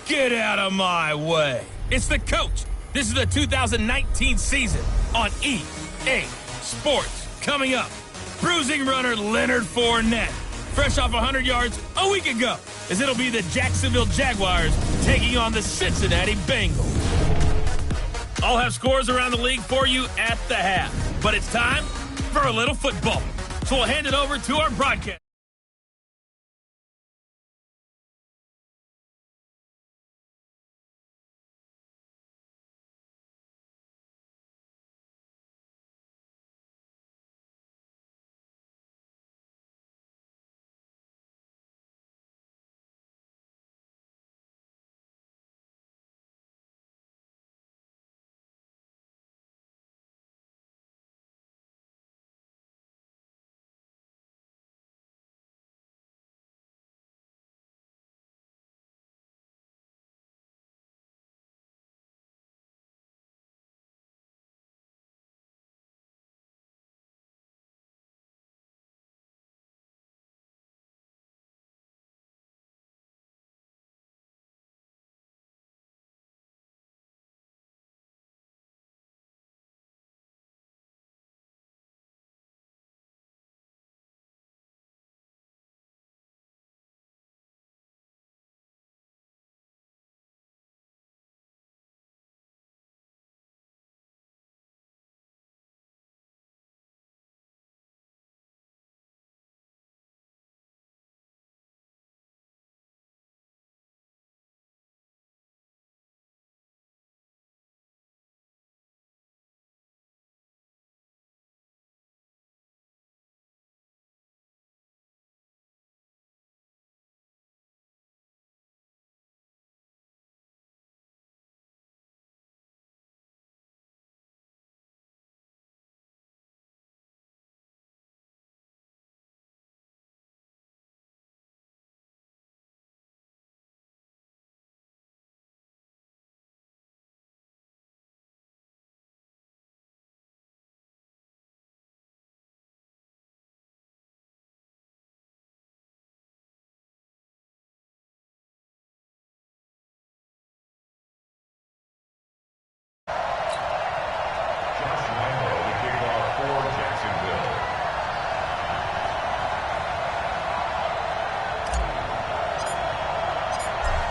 Get out of my way. It's the coach. This is the 2019 season on EA Sports. Coming up, bruising runner Leonard Fournette, fresh off 100 yards a week ago, as it'll be the Jacksonville Jaguars taking on the Cincinnati Bengals. I'll have scores around the league for you at the half, but it's time for a little football. So we'll hand it over to our broadcast.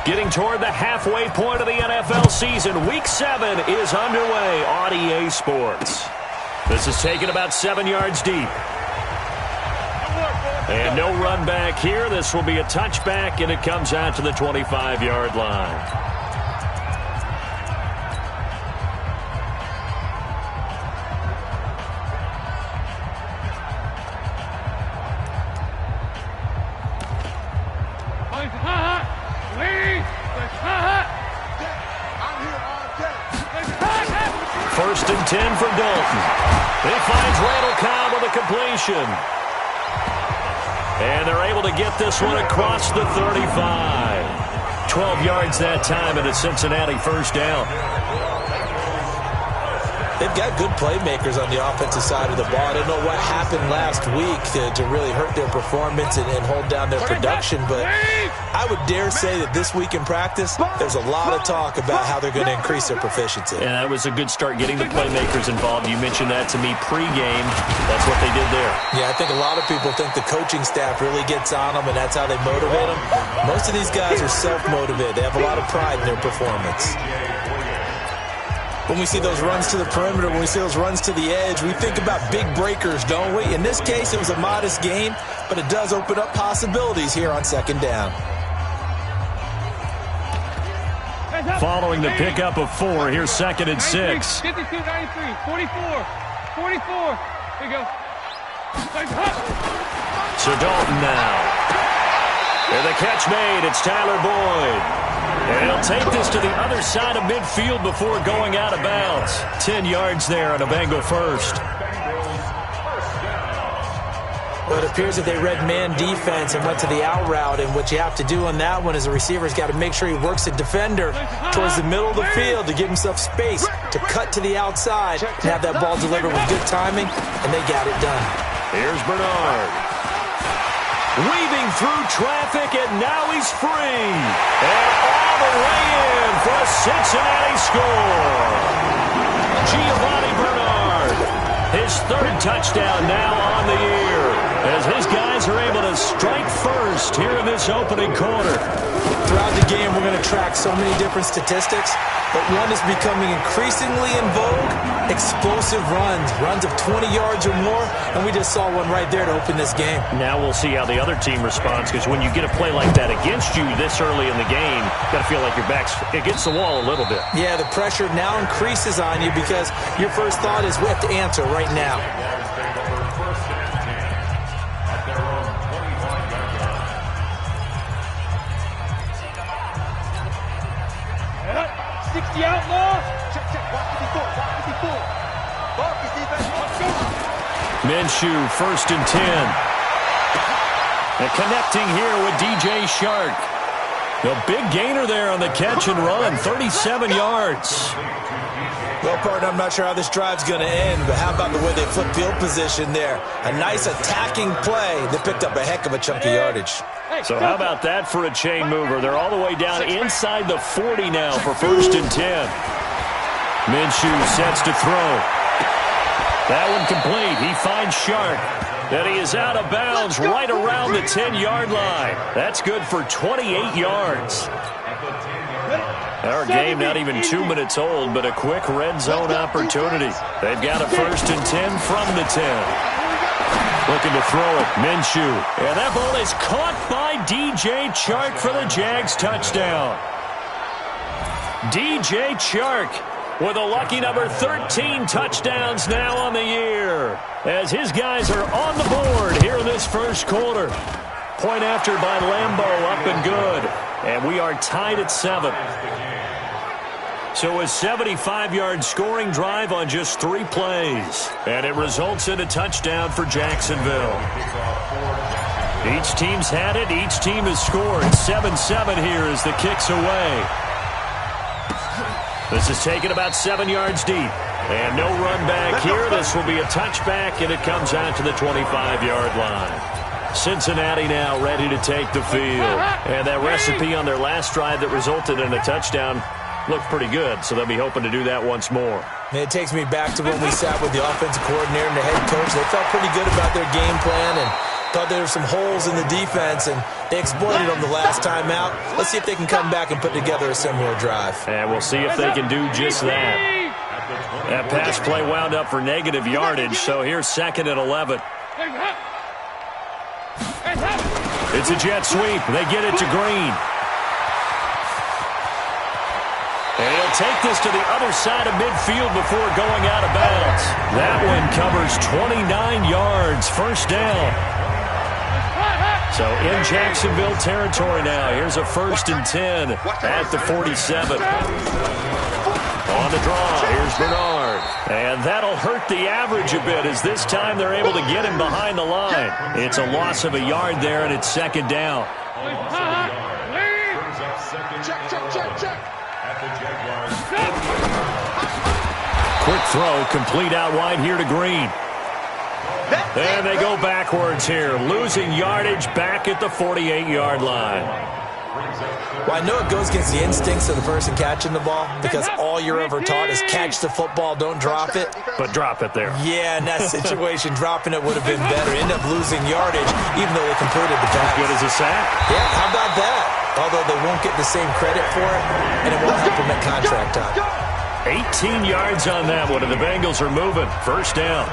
Getting toward the halfway point of the NFL season. Week 7 is underway on EA Sports. This is taken about 7 yards deep. And no run back here. This will be a touchback, and it comes out to the 25-yard line. First and 10 for Dalton. He finds Randall Cobb with a completion. And they're able to get this one across the 35. 12 yards that time, and a Cincinnati first down. They've got good playmakers on the offensive side of the ball. I don't know what happened last week to really hurt their performance and hold down their production, but I would dare say that this week in practice, there's a lot of talk about how they're going to increase their proficiency. And that was a good start, getting the playmakers involved. You mentioned that to me pregame. That's what they did there. Yeah, I think a lot of people think the coaching staff really gets on them, and that's how they motivate them. Most of these guys are self-motivated. They have a lot of pride in their performance. When we see those runs to the perimeter, when we see those runs to the edge, we think about big breakers, don't we? In this case, it was a modest gain, but it does open up possibilities here on second down. Following the pickup of 4, here's second and 6. 52, 93, 44, 44. Here you go. So Dalton now. And the catch made. It's Tyler Boyd. And he'll take this to the other side of midfield before going out of bounds. 10 yards there on a Bengal first. Well, it appears that they read man defense and went to the out route, and what you have to do on that one is the receiver's got to make sure he works the defender towards the middle of the field to give himself space to cut to the outside and have that ball delivered with good timing, and they got it done. Here's Bernard. weaving through traffic, and now he's free. And all the way in for a Cincinnati score. Giovanni Bernard, his third touchdown now on the year, as his guys are able to strike first here in this opening quarter. Throughout the game, we're going to track so many different statistics, but one is becoming increasingly in vogue: explosive runs of 20 yards or more, and we just saw one right there to open this game. Now we'll see how the other team responds, because when you get a play like that against you this early in the game, you got to feel like your back's against the wall a little bit. Yeah, the pressure now increases on you because your first thought is we have to answer right now. Minshew, 1st and 10. And connecting here with DJ Shark. The big gainer there on the catch and run, 37 yards. Well, partner, I'm not sure how this drive's going to end, but how about the way they flip field position there? A nice attacking play that picked up a heck of a chunk of yardage. So how about that for a chain mover? They're all the way down inside the 40 now for 1st and 10. Minshew sets to throw. That one complete. He finds Shark. And he is out of bounds right around the 10-yard line. That's good for 28 yards. Our game not even 2 minutes old, but a quick red zone opportunity. They've got a 1st and 10 from the 10. Looking to throw it, Minshew. And that ball is caught by DJ Chark for the Jags touchdown. DJ Chark with a lucky number 13 touchdowns now on the year, as his guys are on the board here in this first quarter. Point after by Lambeau, up and good. And we are tied at 7. So a 75-yard scoring drive on just 3 plays. And it results in a touchdown for Jacksonville. Each team's had it. Each team has scored. 7-7 here as the kick's away. This is taken about 7 yards deep. And no run back here. This will be a touchback, and it comes out to the 25-yard line. Cincinnati now ready to take the field. And that recipe on their last drive that resulted in a touchdown looked pretty good, so they'll be hoping to do that once more. And it takes me back to when we sat with the offensive coordinator and the head coach. They felt pretty good about their game plan and thought there were some holes in the defense, and they exploited them the last time out. Let's see if they can come back and put together a similar drive. And we'll see if they can do just that. That pass play wound up for negative yardage, so here's 2nd and 11. It's a jet sweep. They get it to Green. And he'll take this to the other side of midfield before going out of bounds. That one covers 29 yards, 1st down. So in Jacksonville territory now. Here's a 1st and 10 at the 47. On the draw, here's Bernard. And that'll hurt the average a bit, as this time they're able to get him behind the line. It's a loss of a yard there, and it's 2nd down. Quick throw, complete out wide here to Green. And they go backwards here, losing yardage back at the 48-yard line. Well, I know it goes against the instincts of the person catching the ball, because all you're ever taught is catch the football, don't drop it. But drop it there. Yeah, in that situation, dropping it would have been better. End up losing yardage, even though they completed the pass. As good as a sack? Yeah, how about that? Although they won't get the same credit for it, and it won't help them at contract time. 18 yards on that one, and the Bengals are moving. 1st down.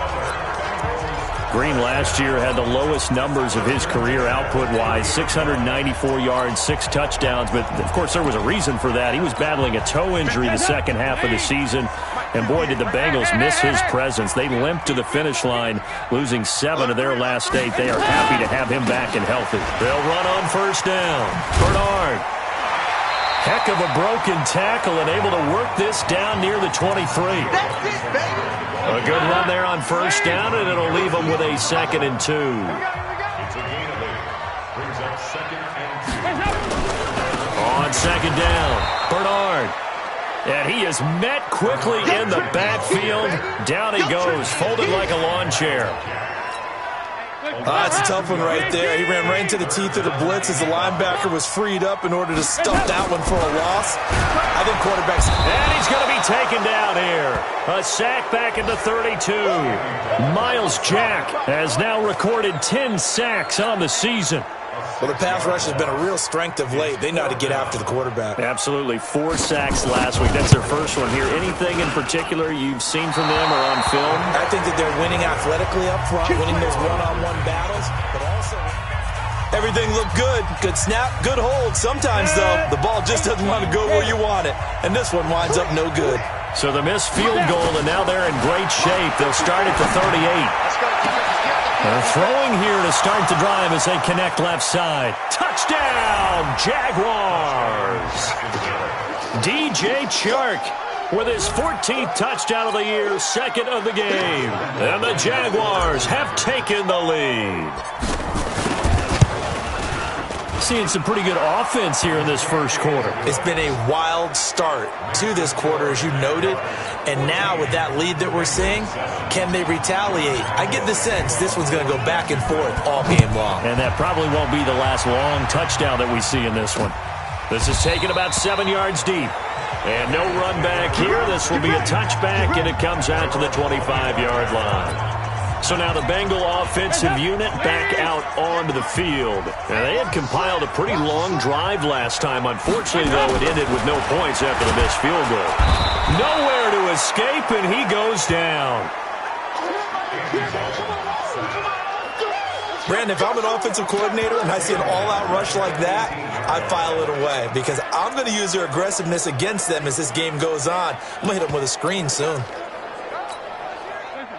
Green last year had the lowest numbers of his career output-wise, 694 yards, 6 touchdowns. But, of course, there was a reason for that. He was battling a toe injury the second half of the season. And, boy, did the Bengals miss his presence. They limped to the finish line, losing 7 of their last 8. They are happy to have him back and healthy. They'll run on 1st down. Bernard. Heck of a broken tackle and able to work this down near the 23. A good run there on 1st down, and it'll leave them with a 2nd and 2. On 2nd down, Bernard. And he is met quickly in the backfield. Down he goes, folded like a lawn chair. That's a tough one right there. He ran right into the teeth of the blitz as the linebacker was freed up in order to stuff that one for a loss. I think quarterbacks... And he's going to be taken down here. A sack back at the 32. Miles Jack has now recorded 10 sacks on the season. Well, the pass rush has been a real strength of late. They know how to get after the quarterback. Absolutely. 4 sacks last week. That's their first one here. Anything in particular you've seen from them or on film? I think that they're winning athletically up front, winning those one-on-one battles, but also everything looked good. Good snap, good hold. Sometimes, though, the ball just doesn't want to go where you want it, and this one winds up no good. So the missed field goal, and now they're in great shape. They'll start at the 38. They're throwing here to start the drive as they connect left side. Touchdown, Jaguars! DJ Chark with his 14th touchdown of the year, second of the game. And the Jaguars have taken the lead. Seeing some pretty good offense here in this first quarter. It's been a wild start to this quarter, as you noted. And now with that lead that we're seeing, can they retaliate? I get the sense this one's going to go back and forth all game long. And that probably won't be the last long touchdown that we see in this one. This is taken about 7 yards deep. And no run back here. This will be a touchback, and it comes out to the 25-yard line. So now the Bengal offensive unit back out onto the field. Now, they had compiled a pretty long drive last time. Unfortunately, though, it ended with no points after the missed field goal. Nowhere to escape, and he goes down. Brandon, if I'm an offensive coordinator and I see an all-out rush like that, I file it away because I'm going to use their aggressiveness against them as this game goes on. I'm going to hit them with a screen soon.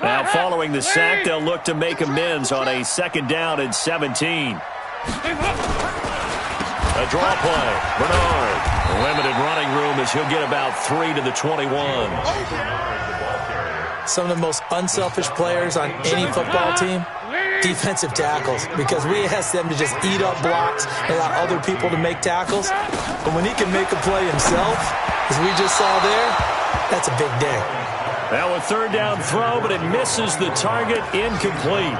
Now, following the sack, they'll look to make amends on a 2nd down and 17. A draw play. Bernard. Limited running room as he'll get about 3 to the 21. Some of the most unselfish players on any football team, defensive tackles, because we ask them to just eat up blocks and allow other people to make tackles. But when he can make a play himself, as we just saw there, that's a big day. Now a 3rd down throw, but it misses the target. Incomplete.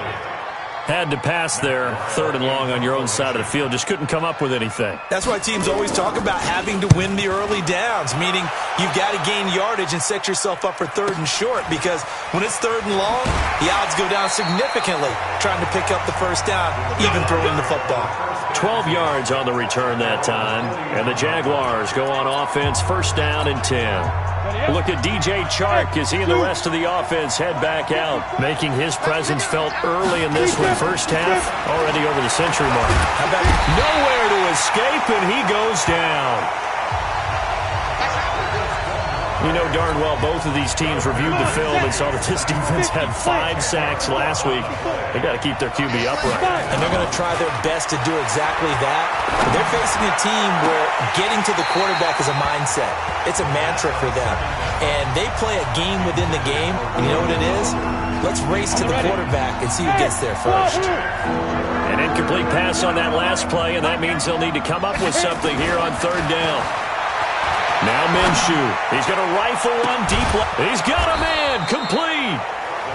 Had to pass there, 3rd and long on your own side of the field. Just couldn't come up with anything. That's why teams always talk about having to win the early downs, meaning you've got to gain yardage and set yourself up for 3rd and short, because when it's 3rd and long, the odds go down significantly trying to pick up the 1st down, even throwing the football. 12 yards on the return that time, and the Jaguars go on offense, 1st down and 10. Look at DJ Chark as he and the rest of the offense head back out, making his presence felt early in this one. First half, already over the century mark. Nowhere to escape, and he goes down. We know darn well both of these teams reviewed the film and saw that this defense had 5 sacks last week. They got to keep their QB upright. And they're going to try their best to do exactly that. But they're facing a team where getting to the quarterback is a mindset. It's a mantra for them. And they play a game within the game. And you know what it is? Let's race to the quarterback and see who gets there first. An incomplete pass on that last play, and that means they'll need to come up with something here on 3rd down. Now Minshew. He's going to rifle one deep left. He's got a man complete.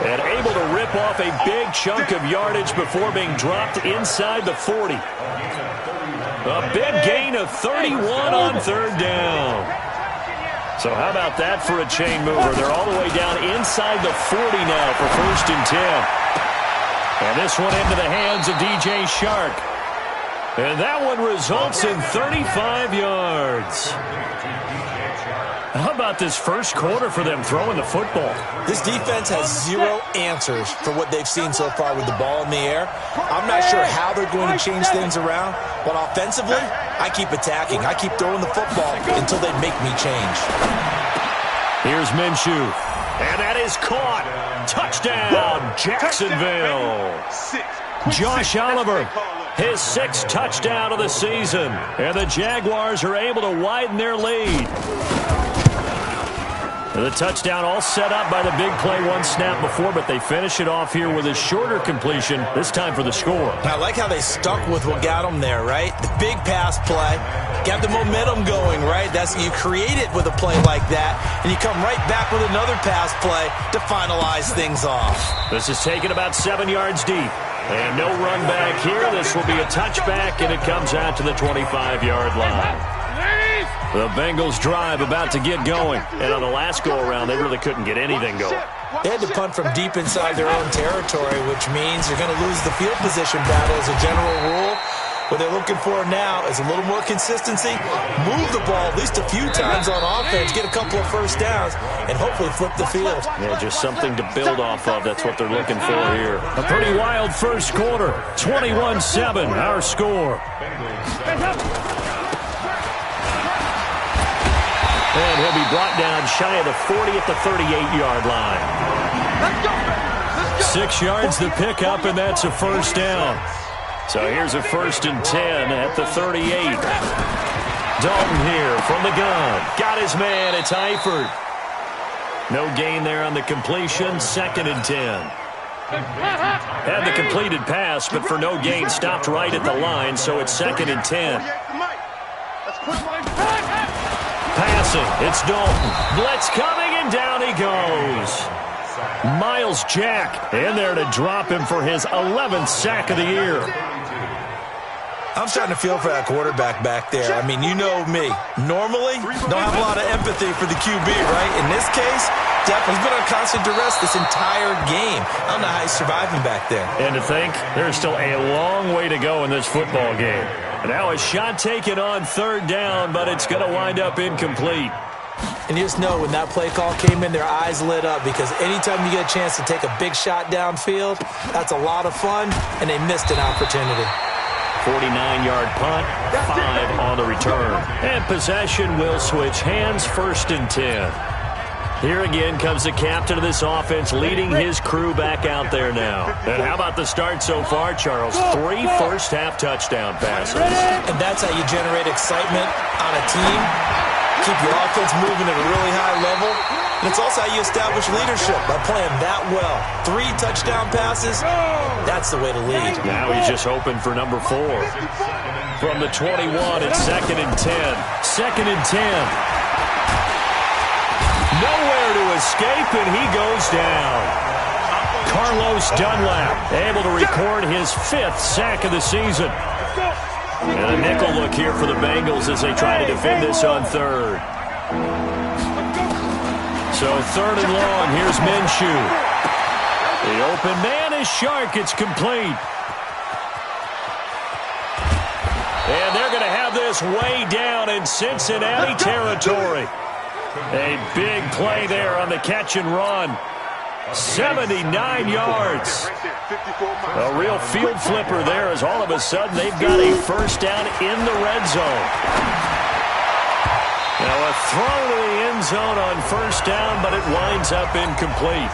And able to rip off a big chunk of yardage before being dropped inside the 40. A big gain of 31 on 3rd down. So how about that for a chain mover? They're all the way down inside the 40 now for 1st and 10. And this one into the hands of DJ Chark. And that one results in 35 yards. How about this first quarter for them throwing the football? This defense has 0 answers for what they've seen so far with the ball in the air. I'm not sure how they're going to change things around, but offensively, I keep attacking. I keep throwing the football until they make me change. Here's Minshew, and that is caught. Touchdown, Jacksonville. Josh Oliver, his 6th touchdown of the season, and the Jaguars are able to widen their lead. The touchdown all set up by the big play 1 snap before, but they finish it off here with a shorter completion, this time for the score. I like how they stuck with what got them there, right? The big pass play, got the momentum going, right? That's you create it with a play like that, and you come right back with another pass play to finalize things off. This is taken about 7 yards deep. And no run back here. This will be a touchback, and it comes out to the 25-yard line. The Bengals drive about to get going. And on the last go-around, they really couldn't get anything going. They had to punt from deep inside their own territory, which means you're going to lose the field position battle as a general rule. What they're looking for now is a little more consistency, move the ball at least a few times on offense, get a couple of first downs, and hopefully flip the field. Yeah, just something to build off of. That's what they're looking for here. A pretty wild first quarter. 21-7, our score. And he'll be brought down shy of the 40 at the 38-yard line. 6 yards to pick up, and that's a first down. So here's a 1st and 10 at the 38. Dalton here from the gun. Got his man. It's Eifert. No gain there on the completion. 2nd and 10. Had the completed pass, but for no gain, stopped right at the line, so it's 2nd and 10. Passing. It's Dalton. Blitz coming, and down he goes. Miles Jack in there to drop him for his 11th sack of the year. I'm starting to feel for that quarterback back there. I mean, you know me. Normally, don't have a lot of empathy for the QB, right? In this case, definitely, he's been on constant duress this entire game. I don't know how he's surviving back there. And to think, there's still a long way to go in this football game. And now a shot taken on 3rd down, but it's going to wind up incomplete. And you just know when that play call came in, their eyes lit up, because anytime you get a chance to take a big shot downfield, that's a lot of fun, and they missed an opportunity. 49-yard punt, 5 on the return. And possession will switch hands, 1st and 10. Here again comes the captain of this offense, leading his crew back out there now. And how about the start so far, Charles? 3 first-half touchdown passes. And that's how you generate excitement on a team, keep your offense moving at a really high level. And it's also how you establish leadership, by playing that well. 3 touchdown passes, that's the way to lead. Now he's just hoping for number 4. From the 21, it's 2nd and 10. 2nd and 10. Nowhere to escape, and he goes down. Carlos Dunlap able to record his 5th sack of the season. And a nickel look here for the Bengals as they try to defend this on 3rd. So 3rd and long, here's Minshew. The open man is Shark. It's complete. And they're going to have this way down in Cincinnati territory. A big play there on the catch and run. 79 yards. A real field flipper there, as all of a sudden they've got a first down in the red zone. Now a throw to the end zone on 1st down, but it winds up incomplete.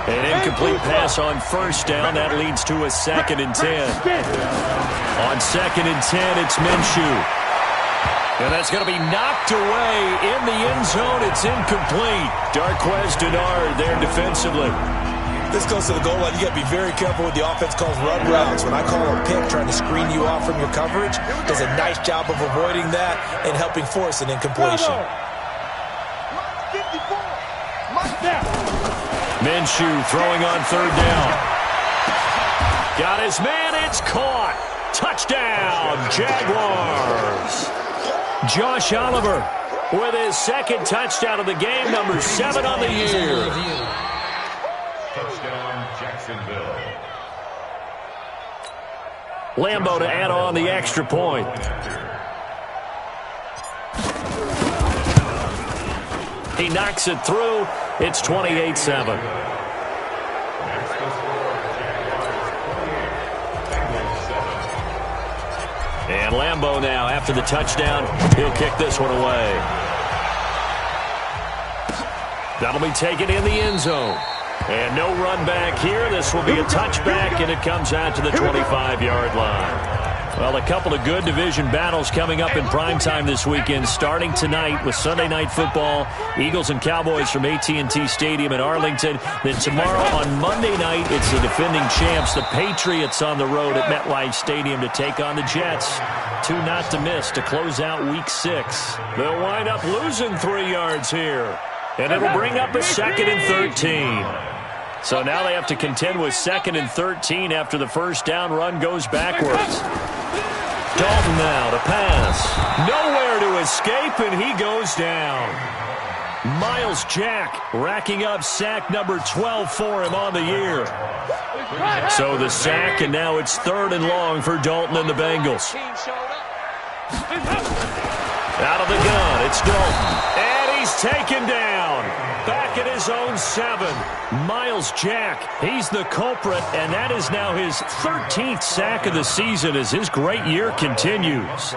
An incomplete pass on 1st down. That leads to a 2nd and 10. On 2nd and 10, it's Minshew. And that's going to be knocked away in the end zone. It's incomplete. Darquez Denard there defensively. This goes to the goal line. You got to be very careful with the offense calls run routes. When I call a pick trying to screen you off from your coverage, does a nice job of avoiding that and helping force an incompletion. Minshew throwing on 3rd down. Got his man. It's caught. Touchdown, Jaguars. Josh Oliver with his 2nd touchdown of the game, number 7 on the year. Touchdown, Jacksonville. Lambeau to add on the extra point. He knocks it through. It's 28-7. And Lambeau now, after the touchdown, he'll kick this one away. That'll be taken in the end zone. And no run back here. This will be a touchback, and it comes out to the 25-yard line. Well, a couple of good division battles coming up in primetime this weekend, starting tonight with Sunday Night Football, Eagles and Cowboys from AT&T Stadium in Arlington. Then tomorrow on Monday night, it's the defending champs, the Patriots, on the road at MetLife Stadium to take on the Jets. 2 not to miss to close out Week 6. They'll wind up losing 3 yards here. And it'll bring up a 2nd and 13. So now they have to contend with 2nd and 13 after the first down run goes backwards. Dalton now to pass. Nowhere to escape, and he goes down. Miles Jack racking up sack number 12 for him on the year. So the sack, and now it's 3rd and long for Dalton and the Bengals. Out of the gun, it's Dalton. And he's taken down. Back at his own 7. Miles Jack, he's the culprit, and that is now his 13th sack of the season as his great year continues.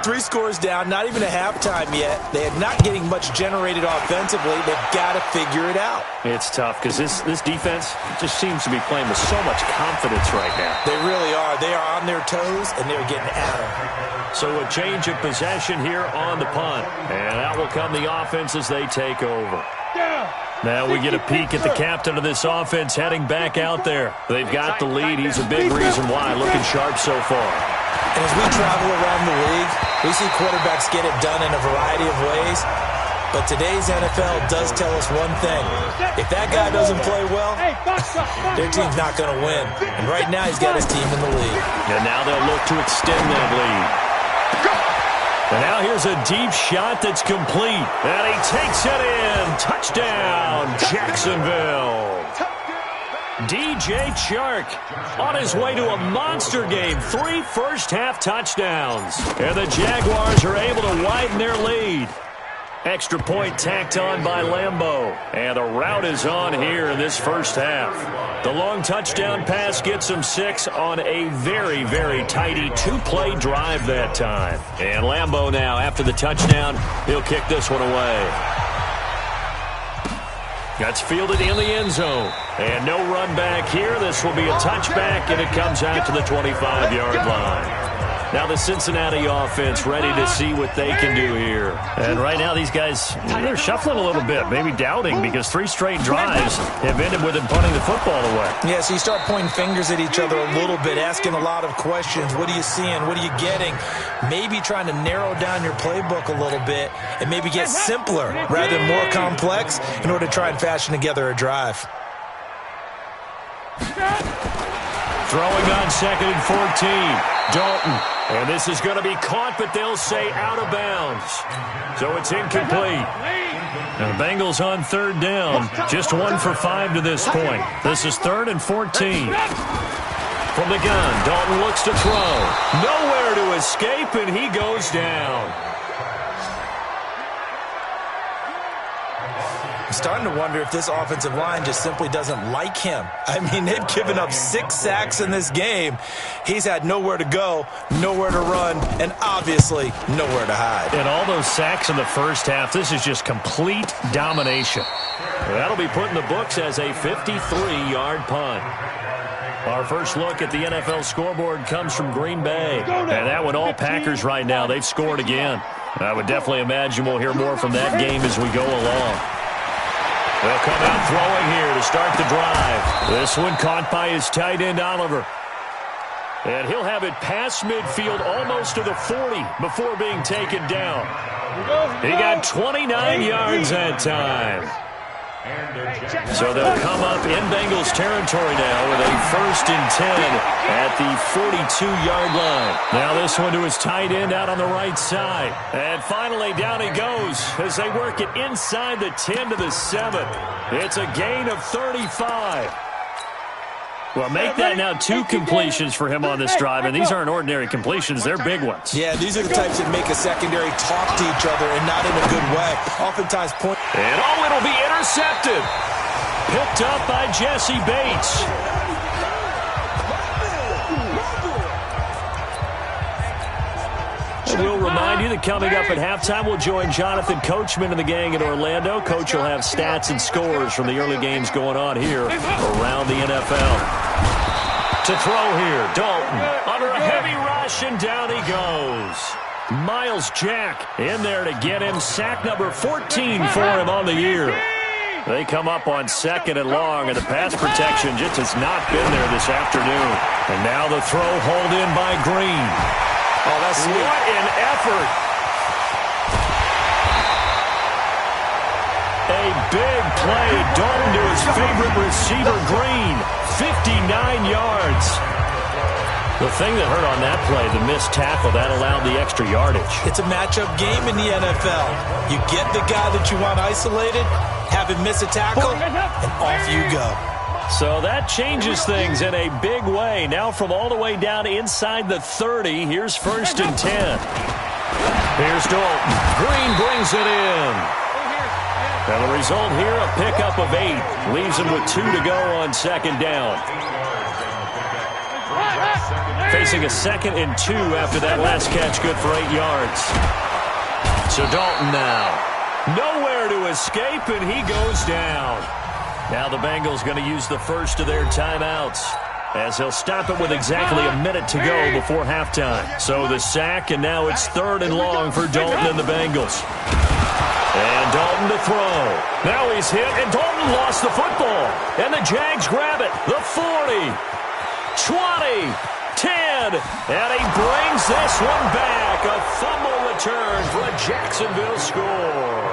3 scores down, not even a halftime yet. They are not getting much generated offensively. They've got to figure it out. It's tough because this defense just seems to be playing with so much confidence right now. They really are. They are on their toes, and they're getting at them. So a change of possession here on the punt. And out will come the offense as they take over. Now we get a peek at the captain of this offense heading back out there. They've got the lead. He's a big reason why. Looking sharp so far. And as we travel around the league, we see quarterbacks get it done in a variety of ways. But today's NFL does tell us one thing. If that guy doesn't play well, their team's not going to win. And right now he's got his team in the lead. And now they'll look to extend that lead. And now here's a deep shot that's complete. And he takes it in. Touchdown, Jacksonville. DJ Chark on his way to a monster game. 3 first-half touchdowns. And the Jaguars are able to widen their lead. Extra point tacked on by Lambeau. And the route is on here in this first half. The long touchdown pass gets him 6 on a very, very tidy 2-play drive that time. And Lambeau now, after the touchdown, he'll kick this one away. That's fielded in the end zone. And no run back here. This will be a touchback, and it comes out to the 25-yard line. Now the Cincinnati offense ready to see what they can do here. And right now these guys, they're shuffling a little bit, maybe doubting, because 3 straight drives have ended with them punting the football away. Yeah, so you start pointing fingers at each other a little bit, asking a lot of questions. What are you seeing? What are you getting? Maybe trying to narrow down your playbook a little bit and maybe get simpler rather than more complex in order to try and fashion together a drive. Throwing on 2nd and 14. Dalton. And this is going to be caught, but they'll say out of bounds. So it's incomplete. And the Bengals on 3rd down. Just 1 for 5 to this point. This is 3rd and 14. From the gun, Dalton looks to throw. Nowhere to escape, and he goes down. I'm starting to wonder if this offensive line just simply doesn't like him. I mean, they've given up 6 sacks in this game. He's had nowhere to go, nowhere to run, and obviously nowhere to hide. And all those sacks in the first half, this is just complete domination. That'll be put in the books as a 53-yard punt. Our first look at the NFL scoreboard comes from Green Bay. And that one all Packers right now. They've scored again. I would definitely imagine we'll hear more from that game as we go along. They'll come out throwing here to start the drive. This one caught by his tight end, Oliver. And he'll have it past midfield almost to the 40 before being taken down. He got 29 yards that time. So they'll come up in Bengals territory now with a 1st and 10 at the 42-yard line. Now this one to his tight end out on the right side. And finally down he goes as they work it inside the 10 to the 7. It's a gain of 35. Well, make that now 2 completions for him on this drive, and these aren't ordinary completions. They're big ones. Yeah, these are the types that make a secondary talk to each other and not in a good way. Oftentimes point. And it'll be intercepted. Picked up by Jesse Bates. We'll remind you that coming up at halftime, we'll join Jonathan Coachman and the gang in Orlando. Coach will have stats and scores from the early games going on here around the NFL. To throw here, Dalton under a heavy rush, and down he goes. Miles Jack in there to get him. Sack number 14 for him on the year. They come up on 2nd and long, and the pass protection just has not been there this afternoon. And now the throw hauled in by Green. Oh, that's sweet. What an effort. A a big play. Dalton to his favorite receiver, Green. 59 yards. The thing that hurt on that play, the missed tackle, that allowed the extra yardage. It's a matchup game in the NFL. You get the guy that you want isolated, have him miss a tackle, and off you go. So that changes things in a big way. Now from all the way down inside the 30, here's 1st and 10. Here's Dalton. Green brings it in. And the result here, a pickup of 8. Leaves him with 2 to go on 2nd down. Facing a 2nd and 2 after that last catch, good for 8 yards. So Dalton now. Nowhere to escape, and he goes down. Now the Bengals going to use the first of their timeouts, as they'll stop it with exactly a minute to go before halftime. So the sack, and now it's 3rd and long for Dalton and the Bengals. And Dalton to throw. Now he's hit, and Dalton lost the football. And the Jags grab it. The 40, 20, 10, and he brings this one back. A fumble return for a Jacksonville score.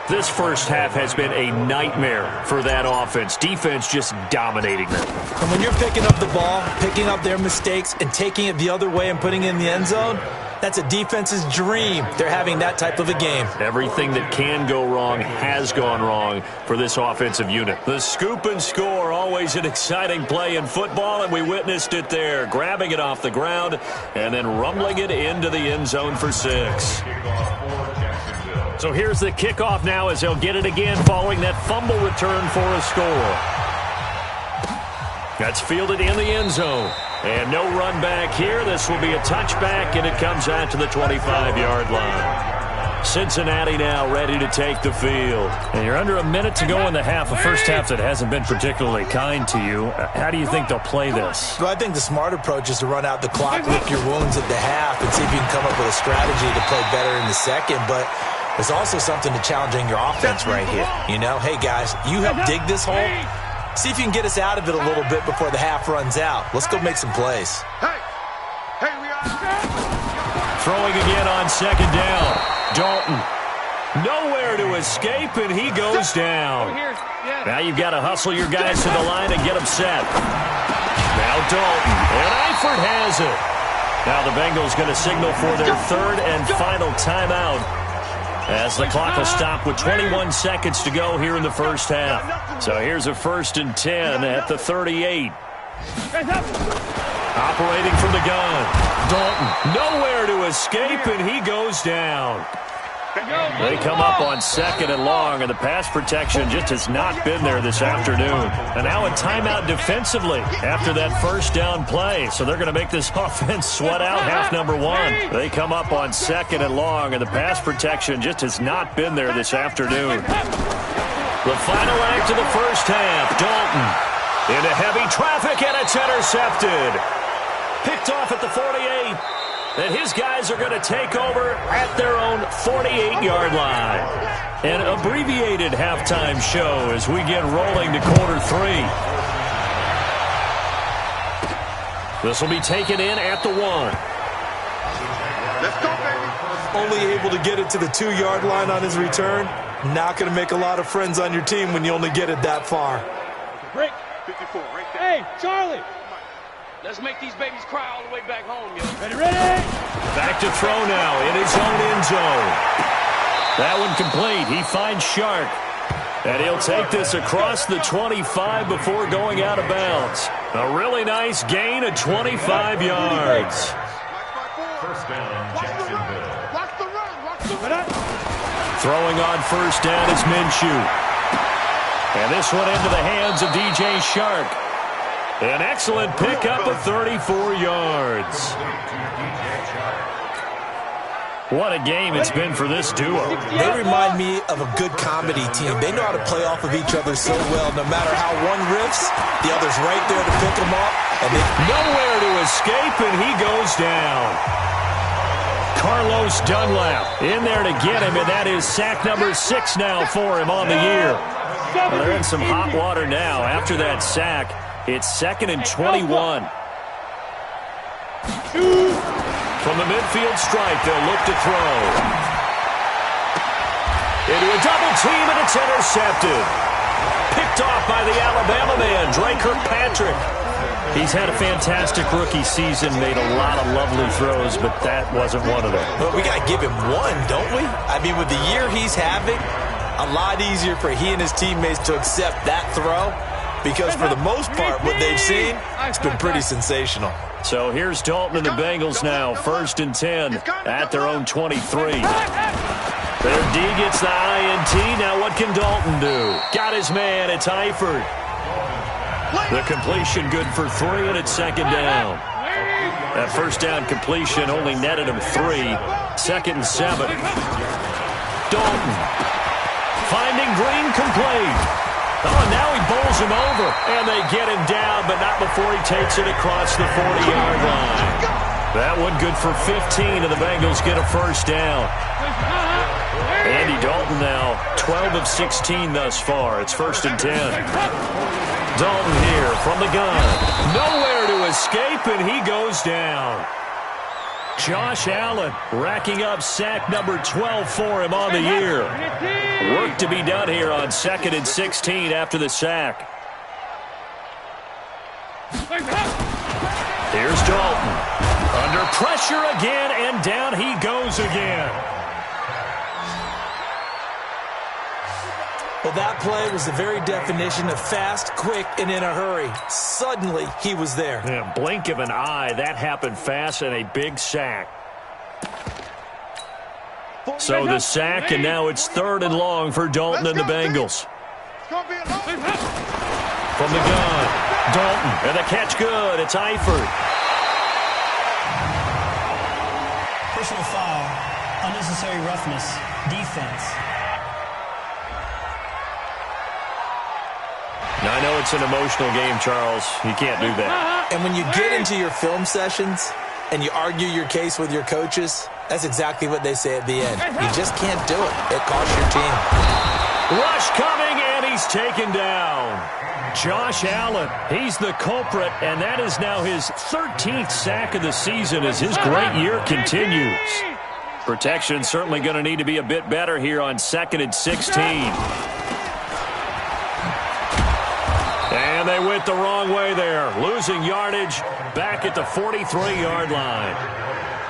This first half has been a nightmare for that offense. Defense just dominating them. And when you're picking up the ball, picking up their mistakes, and taking it the other way and putting it in the end zone, that's a defense's dream. They're having that type of a game. Everything that can go wrong has gone wrong for this offensive unit. The scoop and score, always an exciting play in football, and we witnessed it there. Grabbing it off the ground and then rumbling it into the end zone for 6. So here's the kickoff now as they'll get it again following that fumble return for a score. That's fielded in the end zone. And no run back here. This will be a touchback, and it comes out to the 25-yard line. Cincinnati now ready to take the field. And you're under a minute to go in the half, a first half that hasn't been particularly kind to you. How do you think they'll play this? Well, I think the smart approach is to run out the clock, lick your wounds at the half, and see if you can come up with a strategy to play better in the second. But there's also something to challenging your offense right here. You know, hey, guys, you help dig this hole. See if you can get us out of it a little bit before the half runs out. Let's go make some plays. Throwing again on 2nd down. Dalton. Nowhere to escape, and he goes down. Now you've got to hustle your guys to the line and get them set. Now Dalton. And Eifert has it. Now the Bengals going to signal for their 3rd and final timeout, as the clock will stop with 21 seconds to go here in the first half. So here's a 1st and 10 at the 38. Operating from the gun. Dalton, nowhere to escape, and he goes down. They come up on 2nd and long, and the pass protection just has not been there this afternoon. And now a timeout defensively after that first down play. So they're going to make this offense sweat out half number 1. They come up on 2nd and long, and the pass protection just has not been there this afternoon. The final act of the first half, Dalton into heavy traffic, and it's intercepted. Picked off at the 48. And his guys are going to take over at their own 48-yard line. An abbreviated halftime show as we get rolling to quarter 3. This will be taken in at the 1. Let's go, baby. Only able to get it to the 2-yard line on his return. Not going to make a lot of friends on your team when you only get it that far. Break. 54, right there. Hey, Charlie. Let's make these babies cry all the way back home, yo. Ready, ready? Back to throw now in his own end zone. That one complete. He finds Shark. And he'll take this across the 25 before going out of bounds. A really nice gain of 25 yards. First down, Jacksonville. Watch the run. Throwing on first down is Minshew. And this one into the hands of DJ Shark. An excellent pickup of 34 yards. What a game it's been for this duo. They remind me of a good comedy team. They know how to play off of each other so well. No matter how one riffs, the other's right there to pick them up. And nowhere to escape, and he goes down. Carlos Dunlap in there to get him, and that is sack number 6 now for him on the year. Well, they're in some hot water now after that sack. It's 2nd and 21. From the midfield stripe, they'll look to throw. Into a double team, and it's intercepted. Picked off by the Alabama man, Drake Kirkpatrick. He's had a fantastic rookie season, made a lot of lovely throws, but that wasn't one of them. Well, we got to give him one, don't we? I mean, with the year he's having, a lot easier for he and his teammates to accept that throw because for the most part, what they've seen, it's been pretty sensational. So here's Dalton and the Bengals now, 1st and 10 at their own 23. Their D gets the INT. Now what can Dalton do? Got his man. It's Eifert. The completion good for 3, and it's 2nd down. That 1st down completion only netted him 3. 2nd and 7. Dalton finding Green complete. Oh, now he bowls him over, and they get him down, but not before he takes it across the 40-yard line. That one good for 15, and the Bengals get a 1st down. Andy Dalton now 12 of 16 thus far. It's 1st and 10. Dalton here from the gun. Nowhere to escape, and he goes down. Josh Allen racking up sack number 12 for him on the year. Work to be done here on 2nd and 16 after the sack. Here's Dalton. Under pressure again, and down he goes again. Well, that play was the very definition of fast, quick, and in a hurry. Suddenly, he was there. Yeah, blink of an eye. That happened fast, and a big sack. So the sack, and now it's 3rd and long for Dalton and the Bengals. From the gun, Dalton, and the catch good. It's Eifert. Personal foul, unnecessary roughness, defense. Now, I know it's an emotional game, Charles. You can't do that. And when you get into your film sessions and you argue your case with your coaches, that's exactly what they say at the end. You just can't do it. It costs your team. Rush coming, and he's taken down. Josh Allen, he's the culprit, and that is now his 13th sack of the season as his great year continues. Protection certainly going to need to be a bit better here on 2nd and 16. And they went the wrong way there, losing yardage back at the 43-yard line.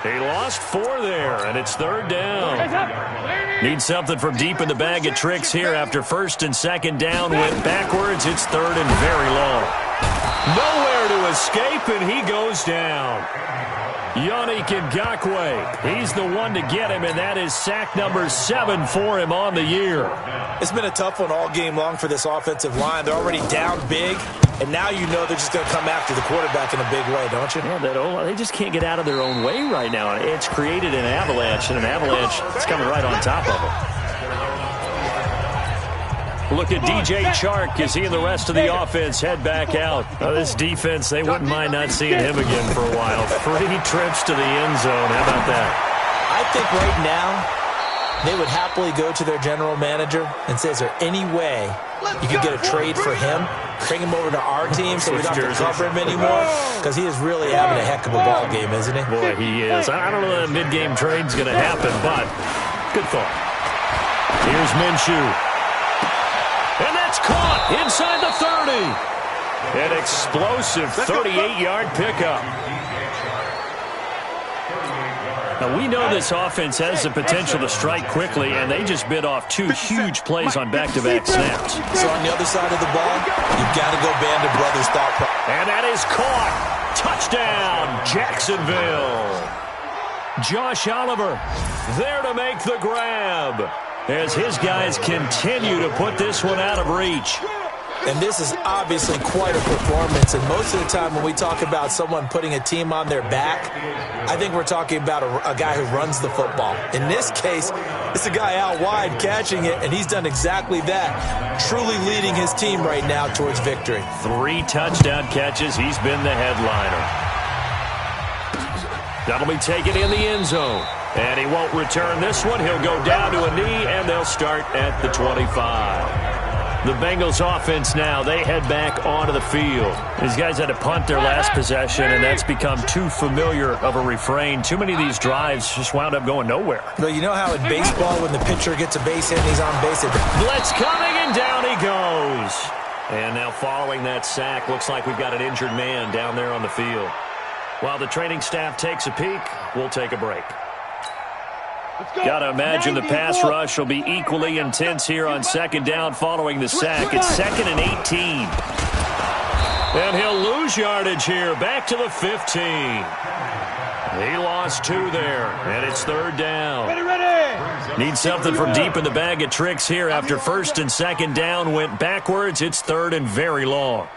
He lost 4 there, and it's 3rd down. Need something from deep in the bag of tricks here after 1st and 2nd down went backwards. It's 3rd and very long. Nowhere to escape, and he goes down. Yannick Ngakoue, he's the one to get him, and that is sack number 7 for him on the year. It's been a tough one all game long for this offensive line. They're already down big, and now you know they're just going to come after the quarterback in a big way, don't you? Yeah, they just can't get out of their own way right now. It's created an avalanche, and an avalanche is coming right on top of them. Look at DJ Chark as he and the rest of the offense head back out. This defense, they wouldn't mind not seeing him again for a while. 3 trips to the end zone. How about that? I think right now they would happily go to their general manager and say, is there any way you could get a trade for him? Bring him over to our team so we don't have to cover him anymore? Because he is really having a heck of a ball game, isn't he? Boy, he is. I don't know that a mid-game trade's going to happen, but good thought. Here's Minshew. And that's caught inside the 30. An explosive 38-yard pickup. Now, we know this offense has the potential to strike quickly, and they just bit off 2 huge plays on back-to-back snaps. So on the other side of the ball, you've got to go Band of Brothers thought process. And that is caught. Touchdown, Jacksonville. Josh Oliver there to make the grab as his guys continue to put this one out of reach. And this is obviously quite a performance. And most of the time when we talk about someone putting a team on their back, I think we're talking about a guy who runs the football. In this case, it's a guy out wide catching it, and he's done exactly that, truly leading his team right now towards victory. 3 touchdown catches. He's been the headliner. That'll be taken in the end zone. And he won't return this one. He'll go down to a knee, and they'll start at the 25. The Bengals offense now, they head back onto the field. These guys had to punt their last possession, and that's become too familiar of a refrain. Too many of these drives just wound up going nowhere. Well, you know how in baseball when the pitcher gets a base hit and he's on base? Blitz coming, and down he goes. And now following that sack, looks like we've got an injured man down there on the field. While the training staff takes a peek, we'll take a break. Got to imagine the pass rush will be equally intense here on second down following the sack. It's 2nd and 18. And he'll lose yardage here, back to the 15. He lost 2 there, and it's 3rd down. Need something from deep in the bag of tricks here after 1st and 2nd down went backwards. It's 3rd and very long.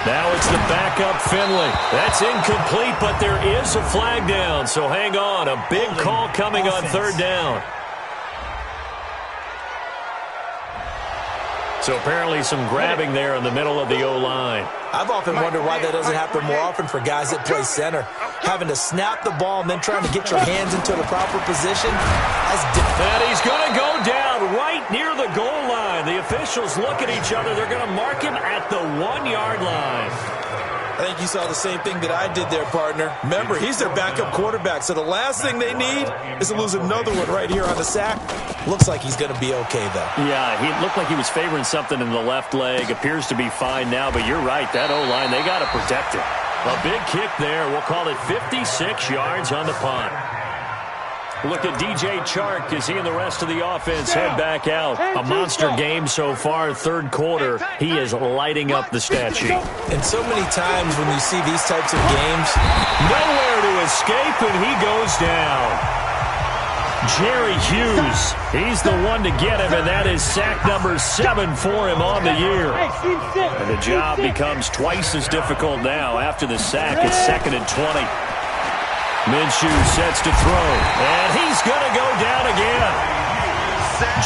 Now it's the backup Finley. That's incomplete, but there is a flag down, so hang on. A big call coming on 3rd down. So apparently some grabbing there in the middle of the O-line. I've often wondered why that doesn't happen more often for guys that play center. Having to snap the ball and then trying to get your hands into the proper position. And he's going to go down right near the goal line. The officials look at each other. They're going to mark him at the 1-yard line. I think you saw the same thing that I did there, partner. Remember, he's their backup quarterback, so the last thing they need is to lose another one right here on the sack. Looks like he's going to be okay, though. Yeah, he looked like he was favoring something in the left leg. Appears to be fine now, but you're right. That O-line, they got to protect it. A big kick there. We'll call it 56 yards on the punt. Look at DJ Chark as he and the rest of the offense head back out. A monster game so far, 3rd quarter. He is lighting up the stat sheet. And so many times when you see these types of games, nowhere to escape, and he goes down. Jerry Hughes, he's the one to get him, and that is sack number 7 for him on the year. And the job becomes twice as difficult now after the sack. It's 2nd and 20. Minshew sets to throw, and he's going to go down again.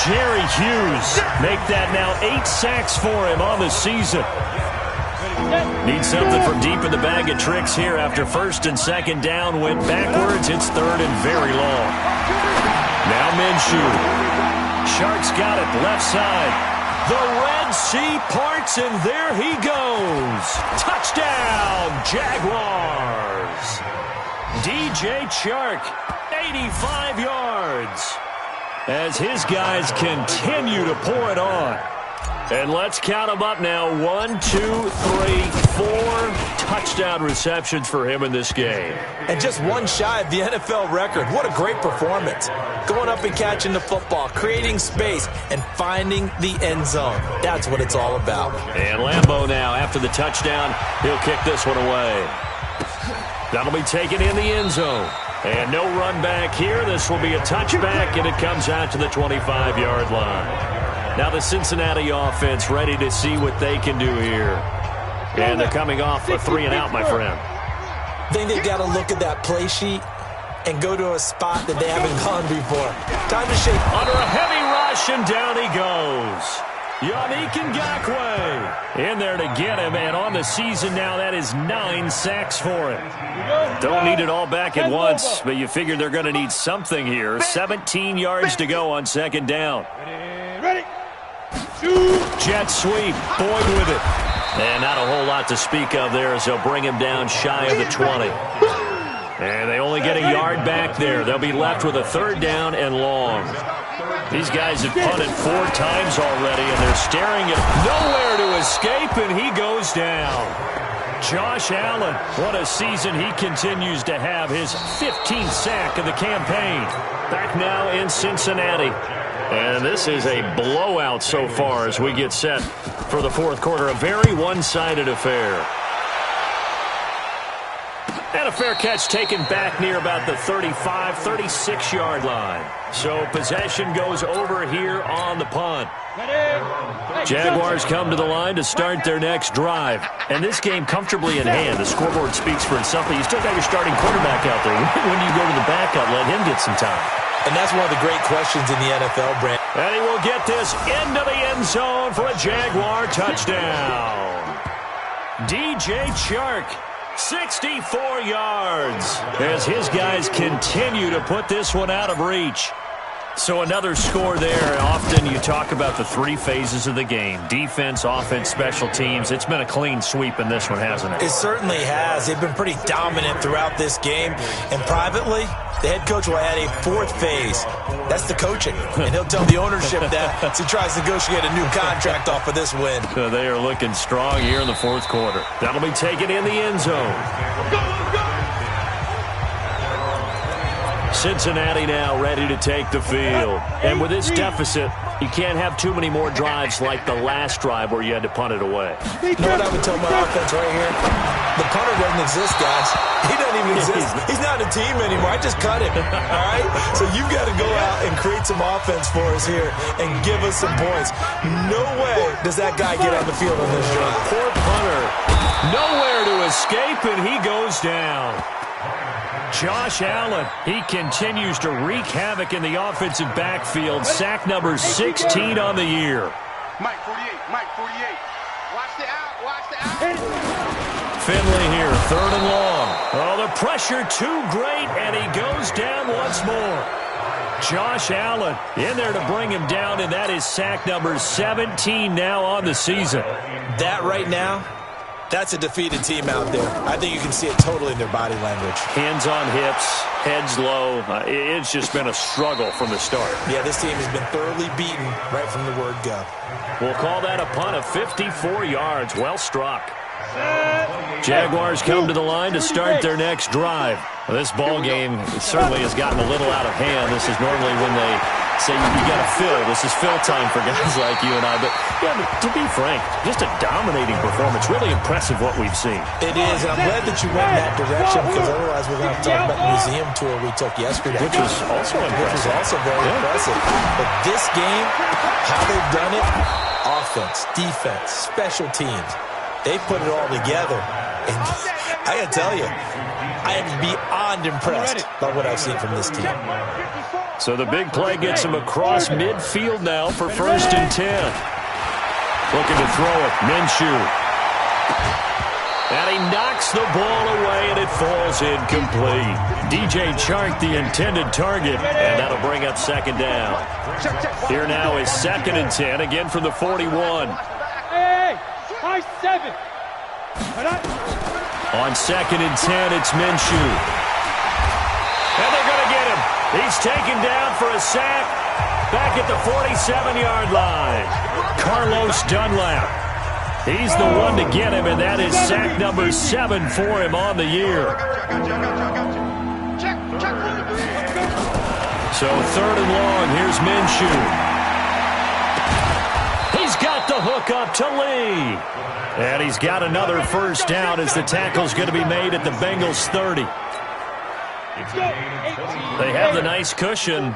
Jerry Hughes make that now 8 sacks for him on the season. Need something from deep in the bag of tricks here after 1st and 2nd down went backwards. It's 3rd and very long. Now Minshew. Shark's got it left side. The Red Sea parts, and there he goes. Touchdown, Jaguars. DJ Chark, 85 yards, as his guys continue to pour it on. And let's count them up now. 1, 2, 3, 4 touchdown receptions for him in this game. And just one shy of the NFL record. What a great performance. Going up and catching the football, creating space, and finding the end zone. That's what it's all about. And Lambeau now, after the touchdown, he'll kick this one away. That'll be taken in the end zone. And no run back here. This will be a touchback, and it comes out to the 25-yard line. Now the Cincinnati offense ready to see what they can do here. And they're coming off a 3 and out, my friend. I think they've got to look at that play sheet and go to a spot that they haven't gone before. Time to shake. Under a heavy rush, and down he goes. Yannick Ngakoue in there to get him, and on the season now, that is 9 sacks for him. Don't need it all back at once, but you figure they're going to need something here. 17 yards to go on 2nd down. Ready. Jet sweep, Boyd with it. And not a whole lot to speak of there as they'll bring him down shy of the 20. And they only get a yard back there. They'll be left with a 3rd down and long. These guys have punted 4 times already, and they're staring at nowhere to escape, and he goes down. Josh Allen, what a season he continues to have. His 15th sack of the campaign. Back now in Cincinnati. And this is a blowout so far as we get set for the 4th quarter. A very one-sided affair. And a fair catch taken back near about the 35, 36-yard line. So possession goes over here on the punt. Jaguars come to the line to start their next drive. And this game comfortably in hand. The scoreboard speaks for itself, but you still got your starting quarterback out there. When you go to the backup, let him get some time. And that's one of the great questions in the NFL, Brand. And he will get this into the end zone for a Jaguar touchdown. DJ Chark. 64 yards as his guys continue to put this one out of reach. So another score there. Often you talk about the three phases of the game. Defense, offense, special teams. It's been a clean sweep in this one, hasn't it? It certainly has. They've been pretty dominant throughout this game. And privately, the head coach will add a fourth phase. That's the coaching. And he'll tell the ownership that as he tries to negotiate a new contract off of this win. They are looking strong here in the fourth quarter. That'll be taken in the end zone. Cincinnati now ready to take the field. And with this deficit, you can't have too many more drives like the last drive where you had to punt it away. You know what I would tell my offense right here? The punter doesn't exist, guys. He doesn't even exist. He's not a team anymore. I just cut him, all right? So you've got to go out and create some offense for us here and give us some points. No way does that guy get on the field on this drive. Poor punter. Nowhere to escape, and he goes down. Josh Allen, he continues to wreak havoc in the offensive backfield. Sack number 16 on the year. Mike 48, Mike 48. Watch the out. Finley here, third and long. Oh, the pressure too great, and he goes down once more. Josh Allen in there to bring him down, and that is sack number 17 now on the season. That right now, that's a defeated team out there. I think you can see it totally in their body language. Hands on hips, heads low. It's just been a struggle from the start. Yeah, this team has been thoroughly beaten right from the word go. We'll call that a punt of 54 yards. Well struck. Jaguars come to the line to start their next drive. Well, this ball game certainly has gotten a little out of hand. This is normally when they say you got to fill. This is fill time for guys like you and I. But, yeah, but to be frank, just a dominating performance. Really impressive what we've seen. It is, and I'm glad that you went in that direction because otherwise we're going to have to talk about the museum tour we took yesterday. Which was also impressive. Which was also very impressive. But this game, how they've done it, offense, defense, special teams, they put it all together. And I got to tell you, I am beyond impressed by what I've seen from this team. So the big play gets him across midfield now for 1st and 10. Looking to throw it, Minshew. And he knocks the ball away, and it falls incomplete. DJ Chark, the intended target, and that'll bring up 2nd down. Here now is 2nd and 10, again from the 41. Hey, high 7. On 2nd and 10, it's Minshew. And they're going to get him. He's taken down for a sack back at the 47-yard line. Carlos Dunlap. He's the one to get him, and that is sack number 7 for him on the year. So 3rd and long, here's Minshew. He's got the hook up to Lee. And he's got another 1st down as the tackle's going to be made at the Bengals 30. They have the nice cushion.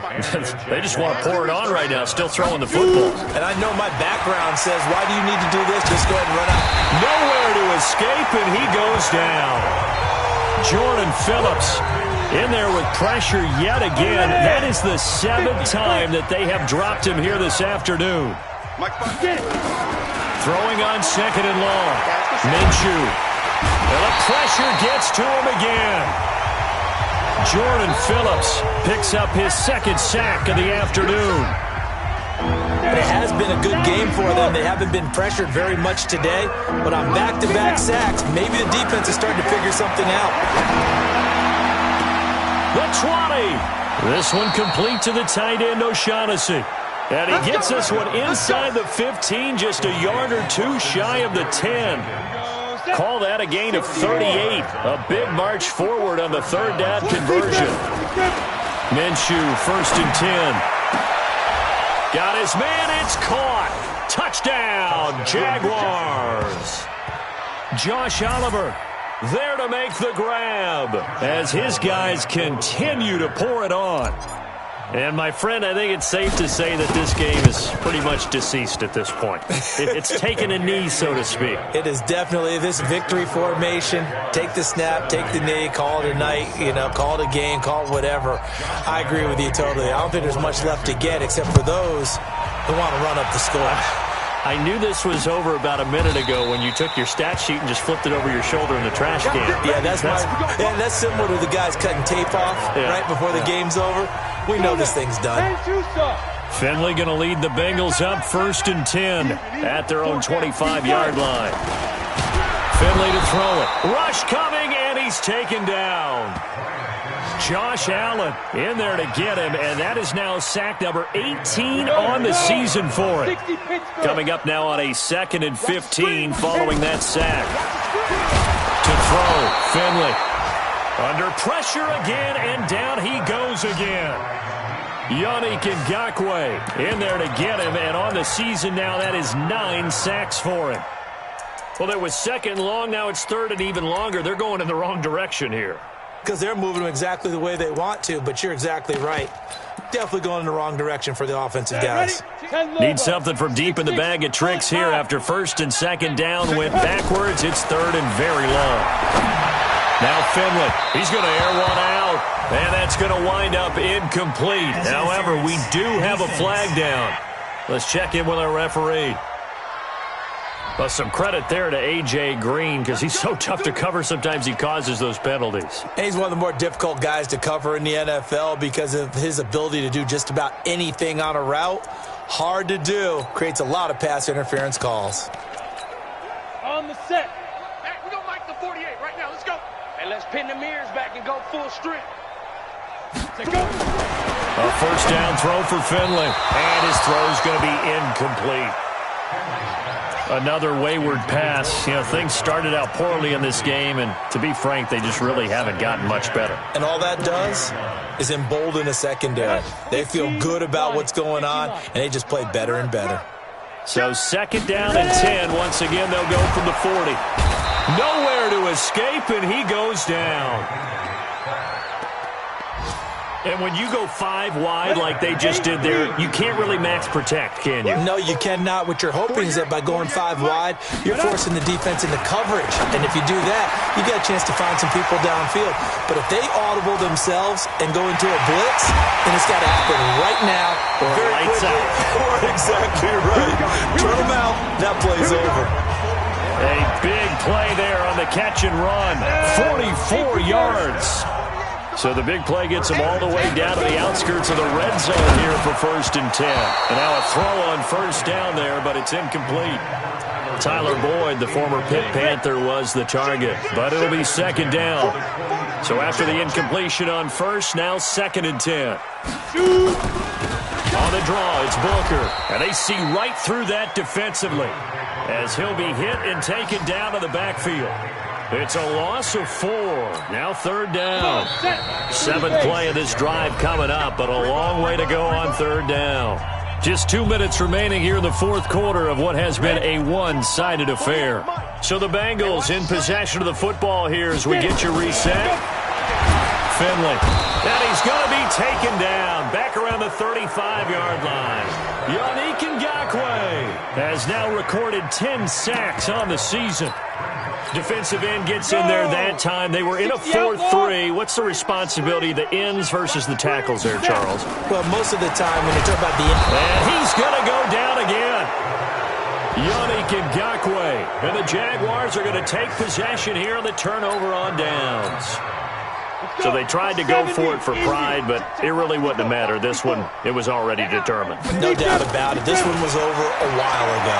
They just want to pour it on right now, still throwing the football. And I know my background says, why do you need to do this? Just go ahead and run out. Nowhere to escape, and he goes down. Jordan Phillips in there with pressure yet again. That is the 7th time that they have dropped him here this afternoon. Throwing on 2nd and long. Minshew. And the pressure gets to him again. Jordan Phillips picks up his 2nd sack of the afternoon. It has been a good game for them. They haven't been pressured very much today, but on back-to-back sacks, maybe the defense is starting to figure something out. The 20. This one complete to the tight end, O'Shaughnessy. And he gets this one inside the 15, just a yard or two shy of the 10. Call that a gain of 38. A big march forward on the 3rd down conversion. Minshew, 1st and 10. Got his man, it's caught. Touchdown, Jaguars. Josh Oliver there to make the grab as his guys continue to pour it on. And, my friend, I think it's safe to say that this game is pretty much deceased at this point. It's taken a knee, so to speak. It is definitely this victory formation. Take the snap, take the knee, call it a night, call it a game, call it whatever. I agree with you totally. I don't think there's much left to get except for those who want to run up the score. I knew this was over about a minute ago when you took your stat sheet and just flipped it over your shoulder in the trash can. Yeah, that's similar to the guys cutting tape off right before the game's over. We know this thing's done. Finley going to lead the Bengals up 1st and 10 at their own 25-yard line. Finley to throw it. Rush coming, and he's taken down. Josh Allen in there to get him, and that is now sack number 18 on the season for him. Coming up now on a 2nd and 15 following that sack. To throw, Finley. Under pressure again, and down he goes again. Yannick Ngakoue in there to get him, and on the season now that is 9 sacks for him. Well, there was 2nd and long, now it's 3rd and even longer. They're going in the wrong direction here. Because they're moving them exactly the way they want to, but you're exactly right. Definitely going in the wrong direction for the offensive guys. Need something from deep in the bag of tricks here after 1st and 2nd down. Went backwards. It's 3rd and very long. Now Finley. He's going to air one out, and that's going to wind up incomplete. However, we do have a flag down. Let's check in with our referee. Well, some credit there to A.J. Green because he's so tough to cover. Sometimes he causes those penalties. And he's one of the more difficult guys to cover in the NFL because of his ability to do just about anything on a route. Hard to do. Creates a lot of pass interference calls. On the set. Hey, we're going to like the 48 right now. Let's go. And let's pin the mirrors back and go full strength. Go. A 1st down throw for Finley. And his throw is going to be incomplete. Another wayward pass. You know, things started out poorly in this game, and to be frank, they just really haven't gotten much better. And all that does is embolden a secondary. They feel good about what's going on, and they just play better and better. So 2nd down and 10. Once again, they'll go from the 40. Nowhere to escape, and he goes down. And when you go 5 wide like they just did there, you can't really max protect, can you? No, you cannot. What you're hoping is that by going 5 wide, you're forcing the defense into coverage. And if you do that, you got a chance to find some people downfield. But if they audible themselves and go into a blitz, then it's got to happen right now. Or lights out. Or exactly right. Turn them out. That play's over. A big play there on the catch and run. 44 yards. So the big play gets him all the way down to the outskirts of the red zone here for 1st and 10. And now a throw on 1st down there, but it's incomplete. Tyler Boyd, the former Pitt Panther, was the target, but it'll be 2nd down. So after the incompletion on 1st, now 2nd and 10. On the draw, it's Booker, and they see right through that defensively as he'll be hit and taken down to the backfield. It's a loss of 4. Now 3rd down. 7th play of this drive coming up, but a long way to go on 3rd down. Just 2 minutes remaining here in the 4th quarter of what has been a one-sided affair. So the Bengals in possession of the football here as we get you reset. Finley. And he's going to be taken down back around the 35-yard line. Yannick Ngakoue has now recorded 10 sacks on the season. Defensive end gets in there that time. They were in a 4-3. What's the responsibility of the ends versus the tackles there, Charles? Well, most of the time when you talk about the end. And he's going to go down again. Yannick Ngakoue. And the Jaguars are going to take possession here on the turnover on downs. So they tried to go for it for pride, but it really wouldn't have mattered. This one, it was already determined. No doubt about it. This one was over a while ago.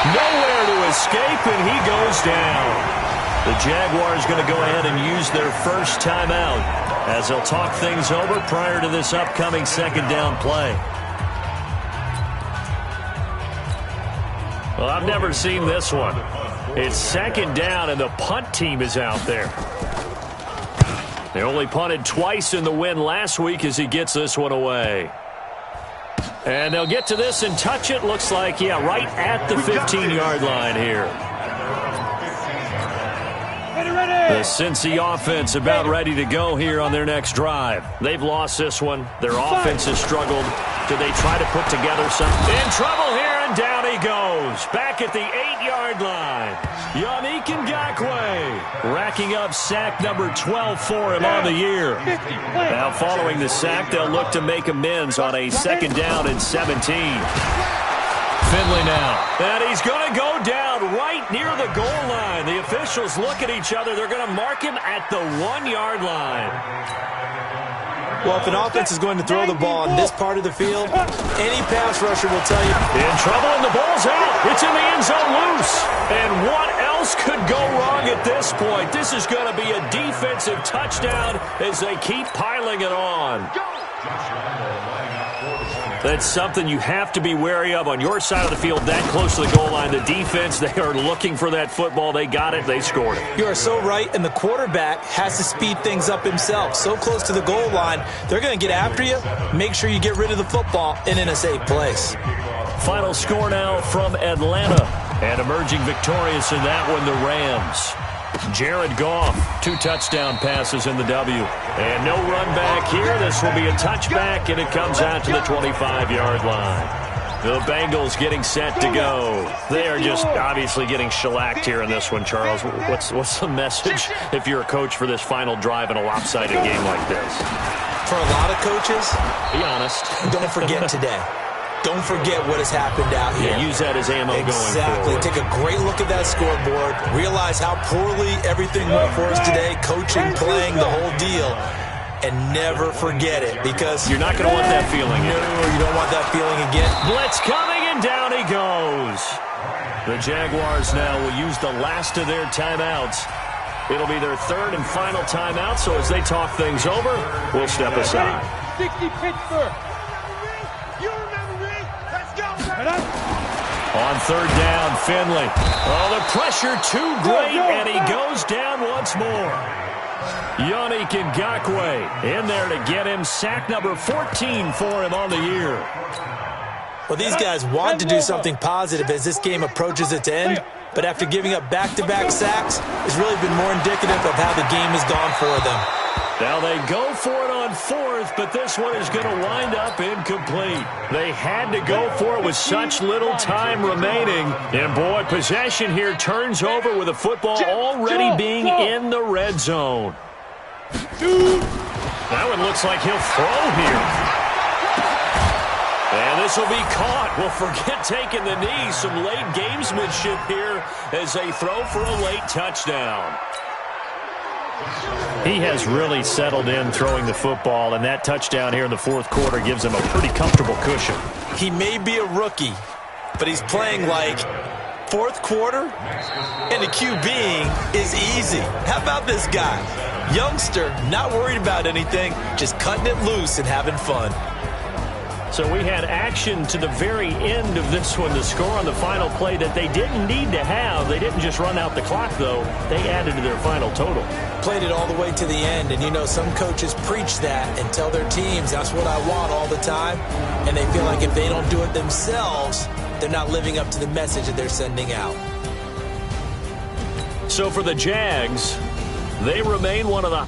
Nowhere to escape, and he goes down. The Jaguars going to go ahead and use their first timeout as they'll talk things over prior to this upcoming 2nd down play. Well, I've never seen this one. It's 2nd down, and the punt team is out there. They only punted twice in the win last week as he gets this one away. And they'll get to this and touch it. Looks like, yeah, right at the 15-yard line here. The Cincy offense about ready to go here on their next drive. They've lost this one. Their offense has struggled. Do they try to put together something? In trouble here, and down he goes. Back at the 8-yard line. Yannick Ngakoue racking up sack number 12 for him on the year. Now following the sack, they'll look to make amends on a 2nd down and 17. Finley now. And he's going to go down right near the goal line. The officials look at each other. They're going to mark him at the 1-yard line. Well, if an offense is going to throw the ball in this part of the field, any pass rusher will tell you. In trouble, and the ball's out. It's in the end zone loose. And what else could go wrong at this point? This is going to be a defensive touchdown as they keep piling it on. That's something you have to be wary of on your side of the field, that close to the goal line. The defense, they are looking for that football. They got it. They scored it. You are so right, and the quarterback has to speed things up himself. So close to the goal line, they're going to get after you. Make sure you get rid of the football and in a safe place. Final score now from Atlanta. And emerging victorious in that one, the Rams. Jared Goff, 2 touchdown passes in the W. And no run back here. This will be a touchback, and it comes out to the 25-yard line. The Bengals getting set to go. They are just obviously getting shellacked here in this one, Charles. What's the message if you're a coach for this final drive in a lopsided game like this? For a lot of coaches, be honest. Don't forget today. Don't forget what has happened out here. Yeah, use that as ammo going forward. Exactly. Take a great look at that scoreboard. Realize how poorly everything went for us today. Coaching, playing, the whole deal. And never forget it, because you're not going to want that feeling. No, you don't want that feeling again. Blitz coming, and down he goes. The Jaguars now will use the last of their timeouts. It'll be their 3rd and final timeout, so as they talk things over, we'll step aside. 60 Pittsburgh. On 3rd down, Finley. Oh, the pressure too great, and he goes down once more. Yannick Ngakoue in there to get him sack number 14 for him on the year. Well, these guys want to do something positive as this game approaches its end, but after giving up back-to-back sacks, it's really been more indicative of how the game has gone for them. Now they go for it on 4th, but this one is going to wind up incomplete. They had to go for it with such little time remaining. And, boy, possession here turns over with the football already being in the red zone. That one looks like he'll throw here. And this will be caught. Well, forget taking the knee. Some late gamesmanship here as they throw for a late touchdown. He has really settled in throwing the football, and that touchdown here in the 4th quarter gives him a pretty comfortable cushion. He may be a rookie, but he's playing like 4th quarter, and the QBing is easy. How about this guy? Youngster, not worried about anything, just cutting it loose and having fun. So we had action to the very end of this one, the score on the final play that they didn't need to have. They didn't just run out the clock, though. They added to their final total. Played it all the way to the end, and you know some coaches preach that and tell their teams, that's what I want all the time, and they feel like if they don't do it themselves, they're not living up to the message that they're sending out. So for the Jags, they remain one of the